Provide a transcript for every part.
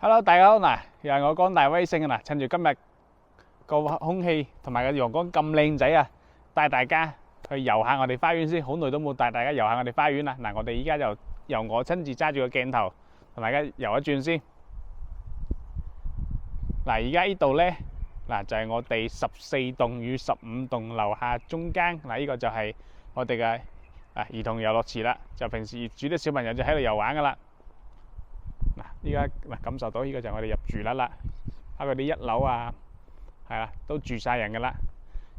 Hello，大家好嗱，又係我江大威星啊嗱，趁住今日個空氣同埋個陽光咁靚仔啊，帶大家去遊下我哋花園先。好耐都冇帶大家遊下我哋花園啦。嗱，我哋依家就由我親自揸住個鏡頭同大家遊一轉先。嗱，而家呢度呢，嗱就係我哋14棟與15棟樓下中間嗱，呢個就係我哋嘅兒童遊樂池啦。就平時住啲小朋友就喺度遊玩噶啦。嗱，依家感受到呢個就係我哋入住率啦，包括啲1樓啊，係啦，都住晒人噶啦。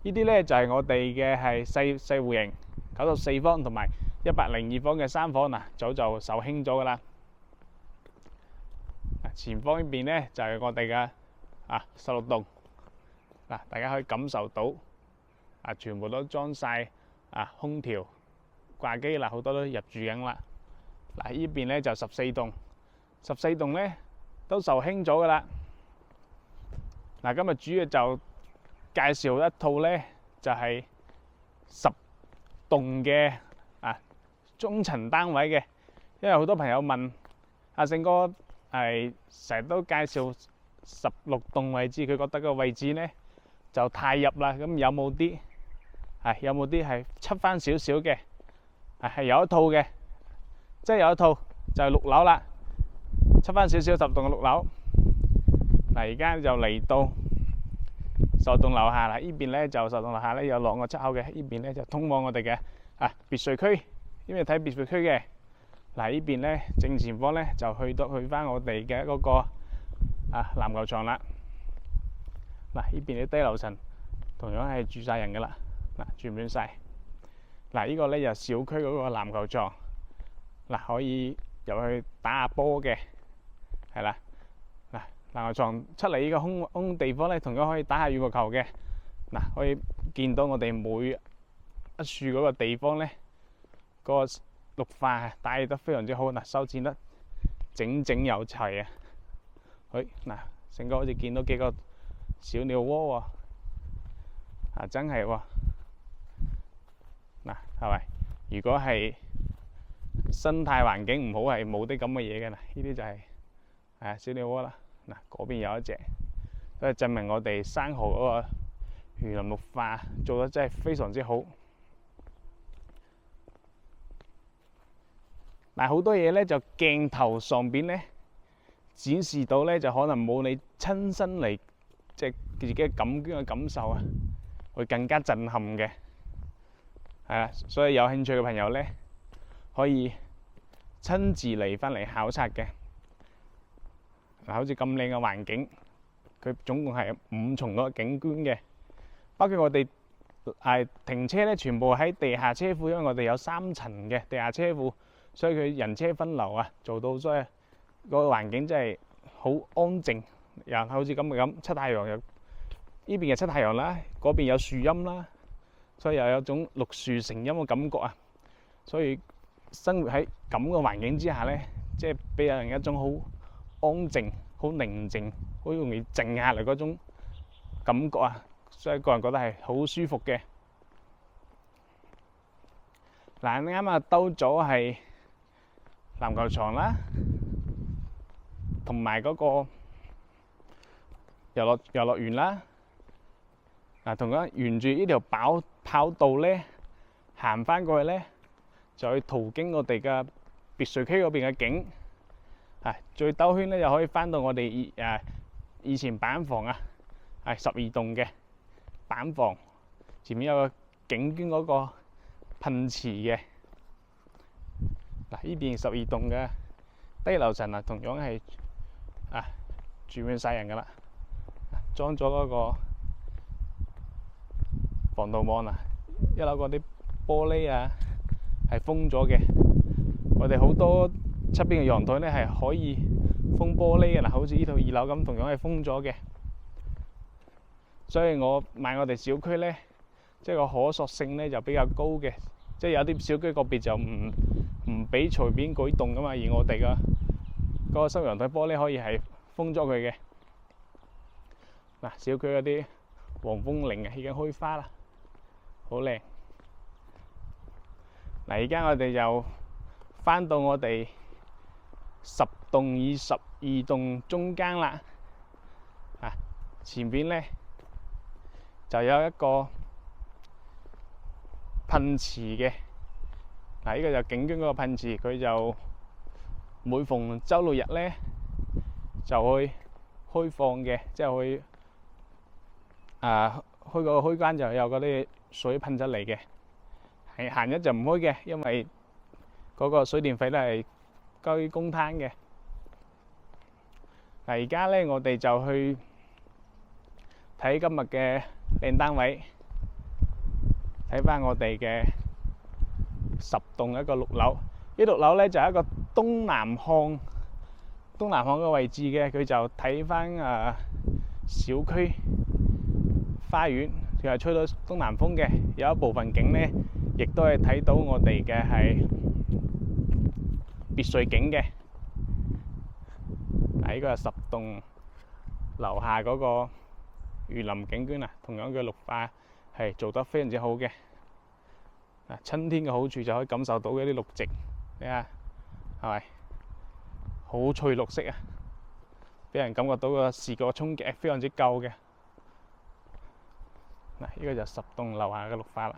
呢啲呢就係我哋嘅係細戶型94方同埋102方嘅3房嗱，早就售罄咗噶啦。前方呢邊呢就係我哋嘅16棟嗱，大家可以感受到全部都裝晒空調掛機啦，好多都入住緊啦。嗱，呢邊呢就14棟呢都售罄咗噶啦。嗱，今日主要就介紹一套呢，就係10棟嘅中層單位嘅，因為好多朋友問阿勝哥係成日都介紹16棟位置，佢覺得個位置呢就太入啦。咁有冇啲係出翻少少嘅？係有一套嘅，即係有一套就係6樓啦。出翻少少10棟嘅6樓，嗱，而家就嚟到10棟樓下啦。呢邊咧就10棟樓下咧有2個出口嘅，呢邊咧就通往我哋嘅別墅區。呢邊睇別墅區嘅，嗱，呢邊咧正前方咧就去翻我哋嘅嗰個籃球場啦。嗱，呢邊啲低樓層同樣係住晒人噶啦，嗱，住滿晒。嗱，呢個咧就小區嗰個籃球場，嗱，可以入去打下波嘅。係啦，嗱，籃球場出嚟呢個空地方咧，同樣可以打下羽毛球嘅。嗱，可以見到我哋每一處嗰個地方咧，嗰個綠化打得非常之好，嗱，修剪得整整有齊啊！嗱，勝哥好似見到幾個小鳥窩喎，真係喎，嗱，係咪？如果係生態環境唔好，係冇啲咁嘅嘢嘅嗱，呢啲就係小鳥窩啦。嗱，嗰邊有一隻，都係證明我哋生蠔嗰個園林綠化做得真係非常之好。但好多嘢咧就鏡頭上邊咧展示到咧，就可能冇你親身嚟即係自己嘅感官嘅感受啊，會更加震撼嘅。係啦，所以有興趣嘅朋友咧可以親自嚟翻嚟考察嘅。嗱，好似咁靚嘅環境，佢總共係5重嗰個景觀嘅，包括我哋停車咧，全部喺地下車庫，因為我哋有3層嘅地下車庫，所以佢人車分流做到所以個環境真係好安靜，又好似咁出太陽，又呢邊又出太陽啦，嗰邊有樹蔭啦，所以又有種綠樹成蔭嘅感覺啊！所以生活喺咁嘅環境之下咧，即係俾人一種好安靜、好寧靜、好容易靜下嚟嗰種感覺啊！所以個人覺得係好舒服嘅。嗱，啱兜咗係籃球場啦，同埋嗰個遊樂園啦。嗱，同樣沿住呢條跑道咧，行翻過去咧，就可以途經我哋嘅別墅區嗰邊嘅景。再兜圈咧，又可以翻到我哋以前板房12棟嘅板房，前面有個景觀嗰個噴池嘅。嗱，呢邊12棟嘅低樓層同樣係住滿晒人噶啦，裝咗嗰個防盜網1樓嗰啲玻璃係封咗嘅。我哋好多側邊嘅陽台咧係可以封玻璃嘅，嗱，好似呢套2樓咁，同樣係封咗嘅。所以我買我哋小區咧，即係個可塑性咧就比較高嘅，即係有啲小區個別就唔俾隨便舉動噶嘛，而我哋嘅嗰個收陽台玻璃可以係封咗佢嘅。嗱，小區嗰啲黃風鈴已經開花啦，好靚。嗱，而家我哋就翻到我哋棟與12棟中間啦。前邊咧就有一個噴池嘅。呢個就景觀嗰個噴池，佢就每逢週六日咧就會開放嘅，即係會開個開關就有嗰啲水噴出嚟嘅。閒日就唔開嘅，因為嗰個水電費都係交於公攤嘅。而家咧我哋就去睇今日嘅靚單位，睇翻我哋嘅10棟一個6樓。呢6樓咧就係一個東南向嘅位置嘅，佢就睇翻小區花園，佢係吹到東南風嘅。有一部分景咧，亦都係睇到我哋嘅係別墅景嘅。呢個係10棟樓下嗰個園林景觀啊，同樣嘅綠化係做得非常之好嘅。春天嘅好處就可以感受到嗰啲綠植，你睇係咪好翠綠色啊？俾人感覺到個視覺衝擊係非常之夠嘅。呢個就10棟樓下嘅綠化啦。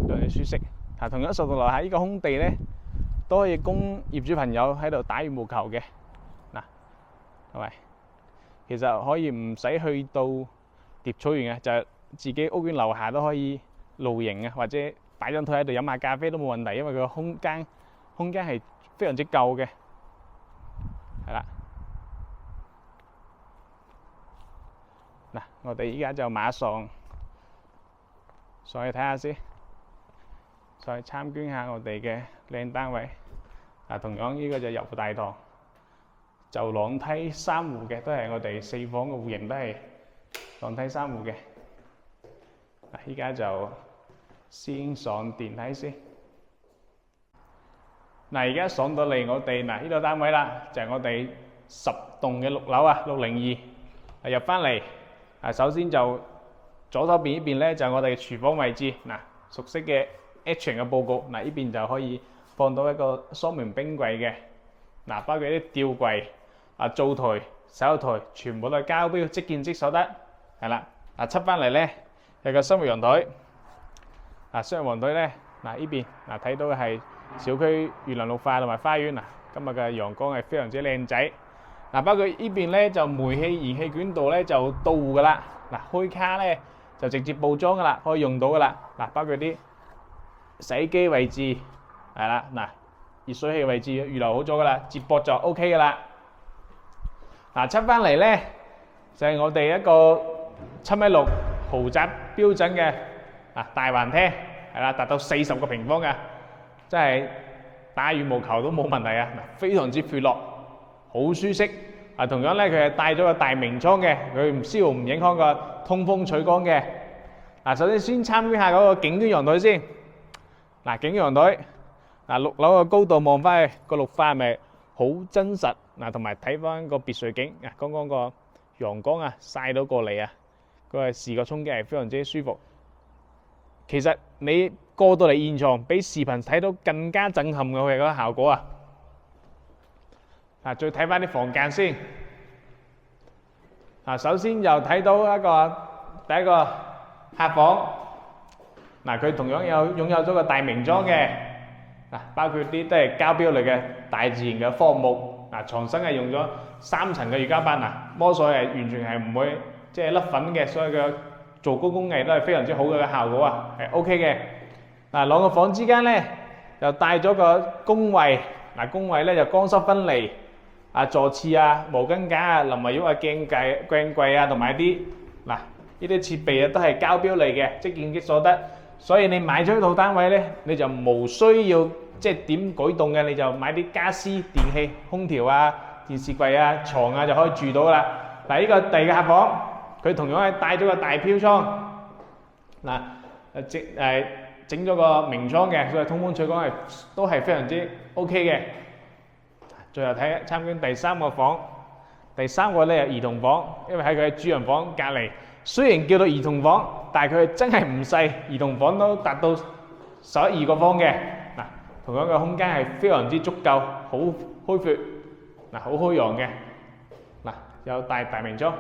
非常之舒適。同樣10棟樓下呢個空地咧，都可以供業主朋友喺度打羽毛球嘅。係咪？其實可以唔使去到蝶草園嘅，就自己屋苑樓下都可以露營啊，或者擺張台喺度飲下咖啡都冇問題，因為佢個空間係非常之夠嘅。係啦，我哋依家就馬上上去睇下先，再參觀下我哋嘅靚單位。同樣呢個就遊大堂。就廊梯3戶嘅，都係我哋4房嘅戶型，都係廊梯3戶嘅。依家就先上電梯先。而家上到嚟我哋呢度單位啦，就係我哋10棟嘅6樓啊，602。入翻嚟，首先就左手邊呢邊咧就係我哋嘅廚房位置。熟悉嘅 H 型嘅佈局，呢邊就可以放到一個雙門冰櫃嘅。包括啲吊櫃。灶台、洗手台全部都係膠標，即見即所得。係啦，出翻嚟咧有個生活陽台。生活陽台咧，呢邊睇到嘅係小區園林綠化同埋花園。今日嘅陽光係非常之靚仔。包括呢邊咧就煤氣燃氣卷道咧就到戶噶啦。開卡咧就直接報裝噶啦，可以用到噶啦。包括啲洗衣機位置係啦，熱水器位置預留好咗噶啦，接駁就 OK 噶啦。出翻嚟咧就係我哋一個7.6米豪宅標準嘅大橫廳，係啦，達到40個平方嘅，真係打羽毛球都冇問題啊！非常之闊落，好舒適。同樣咧佢係帶咗個大明窗嘅，佢絲毫唔影響個通風取光嘅。首先參觀下嗰個景觀陽台先。景觀陽台6樓嘅高度望翻去個綠化係咪好真實？同埋睇翻個別墅景，剛剛個陽光曬到過嚟個視覺衝擊係非常之舒服。其實你過到嚟現場，比視頻睇到更加震撼嘅佢嗰個效果再睇翻啲房間先。首先就睇到第一個客房，佢同樣擁有咗個大明窗嘅，包括啲都係膠標類嘅大自然嘅科木。床身係用咗3層嘅乳膠板，摸水係完全係唔會甩粉嘅，所以佢做工工藝都係非常之好嘅效果係 OK 嘅。兩個房之間咧就帶咗個工位，工位咧就乾濕分離，坐廁毛巾架淋浴鏡櫃同埋啲呢啲設備都係膠標類嘅，即見即所得。所以你買咗呢套單位咧，你就無需要點改動嘅，你就買啲家私、電器、空調電視櫃床就可以住到啦。呢個第二個客房，佢同樣係帶咗個大飄窗，整咗個明窗嘅，所以通風取光都係非常之 OK 嘅。最後參觀第3個房，第3個咧係兒童房，因為喺佢嘅主人房隔離。雖然叫做兒童房，但係佢真係唔細，兒童房都達到11、12個方嘅。同樣嘅空間係非常之足夠，好開闊，嗱好開揚嘅，嗱有大明窗。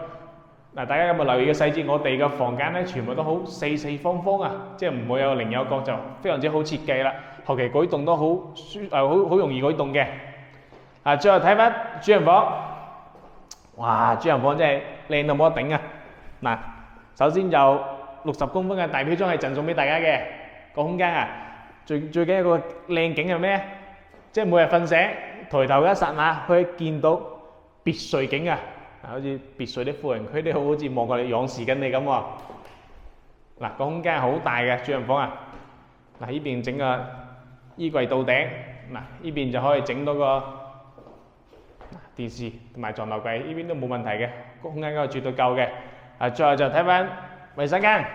嗱，大家有冇留意嘅細節？我哋嘅房間咧，全部都好四四方方啊，即係唔會有棱有角，就非常之好設計啦。後期改動都好好容易改動嘅。啊，最後睇翻主人房，哇！主人房真係靚到冇得頂啊！嗱，首先有60公分嘅大飄窗係贈送俾大家嘅個空間啊。最緊要個靚景係咩？即係每日瞓醒抬頭一剎那，可以見到別墅景啊！好似別墅啲富人區啲好似望過嚟仰視緊你咁喎。嗱，個空間係好大嘅主人房啊！嗱，呢邊整個衣櫃到頂，嗱呢邊就可以整到個電視同埋床頭櫃，呢邊都冇問題嘅，個空間嗰度絕對夠嘅。啊，最後就睇翻衞生間，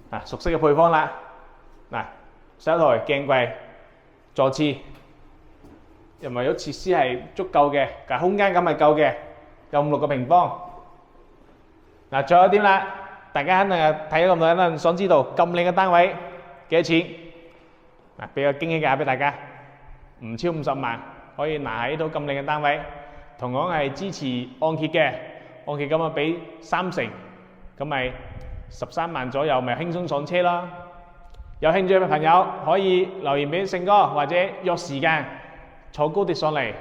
嗱熟悉嘅配方啦。嗱，洗手台、鏡櫃、坐廁，又咪有設施係足夠嘅，但係空間感係夠嘅，有5、6個平方。嗱，最後一點啦，大家肯定係睇咗咁耐，肯定想知道咁靚嘅單位幾多錢？嗱，俾個驚喜價俾大家，唔超50萬可以拿喺到咁靚嘅單位，同樣係支持按揭嘅，按揭咁啊俾30%，咁咪13萬左右，咪輕鬆上車啦。有興趣嘅朋友可以留言俾勝哥，或者約時間坐高鐵上嚟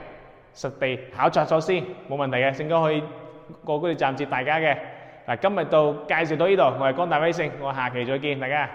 實地考察咗先，冇問題嘅。勝哥可以過高鐵站接大家嘅。嗱，今日就介紹到呢度，我係江大威勝，我下期再見大家。